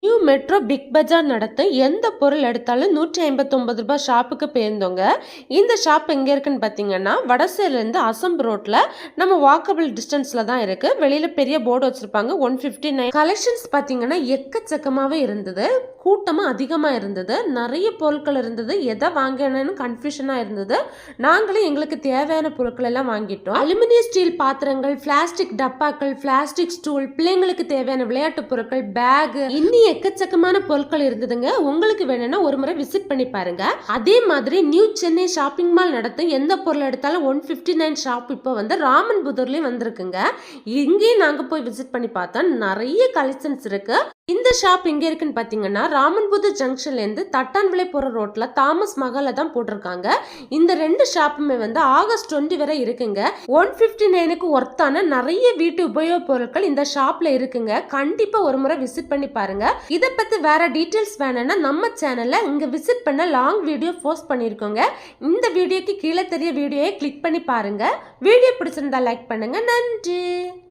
New metro big பஜார் நடத்தும் எந்த பொருள் எடுத்தாலும் 159 ரூபாய் ஷாப்புக்கு போயிருந்தோங்க. இந்த ஷாப் எங்கே இருக்குன்னு பார்த்தீங்கன்னா வடசேரிலேருந்து அசம்பு ரோட்டில் நம்ம வாக்கபிள் டிஸ்டன்ஸில் தான் இருக்குது. வெளியில் பெரிய போர்டு வச்சுருப்பாங்க. 159 கலெக்ஷன்ஸ் பார்த்தீங்கன்னா எக்கச்சக்கமாகவே இருந்தது. கூட்டமும் அதிகமாக இருந்தது. நிறைய பொருட்கள் இருந்தது. எதை வாங்கணும்னு கன்ஃபியூஷனாக இருந்தது. நாங்களும் எங்களுக்கு தேவையான பொருட்கள் எல்லாம் வாங்கிட்டோம். அலுமினிய ஸ்டீல் பாத்திரங்கள், பிளாஸ்டிக் டப்பாக்கள், பிளாஸ்டிக் ஸ்டூல், பிள்ளைங்களுக்கு தேவையான விளையாட்டு பொருட்கள், பேக், இன்னி எக்கச்சக்கமான பொருட்கள் இருந்ததுங்க. உங்களுக்கு வேணும்னா ஒரு முறை விசிட் பண்ணி பாருங்க. அதே மாதிரி நியூ சென்னை ஷாப்பிங் மால் நடத்தும் எந்த பொருள் எடுத்தாலும் 159 ஷாப் இப்போ வந்து ராமன்புதூர்லயும் வந்திருக்குங்க. இங்கேயும் நாங்க போய் விசிட் பண்ணி பார்த்தோம். நிறைய கலெக்ஷன்ஸ் இருக்கு. இந்த ஷாப் எங்க இருக்குன்னு பாத்தீங்கன்னா ராமன்புதூர் ஜங்ஷன்ல இருந்து தட்டான்விளை போற ரோட்ல தாமஸ் மகால்ல தான் போட்டிருக்காங்க. இந்த ரெண்டு ஷாப்புமே வந்து ஆகஸ்ட் 20 வரை இருக்குங்க. 159க்கு ஒர்த்தான நிறைய வீட்டு உபயோக பொருட்கள் இந்த ஷாப்ல இருக்குங்க. கண்டிப்பா ஒரு முறை விசிட் பண்ணி பாருங்க. இதை பத்தி வேற டீடைல்ஸ் வேணும்னா நம்ம சேனல்ல இங்க விசிட் பண்ண லாங் வீடியோ போஸ்ட் பண்ணிருக்கோங்க. இந்த வீடியோக்கு கீழே தெரிய வீடியோயை கிளிக் பண்ணி பாருங்க. வீடியோ பிடிச்சிருந்தா லைக் பண்ணுங்க. நன்றி.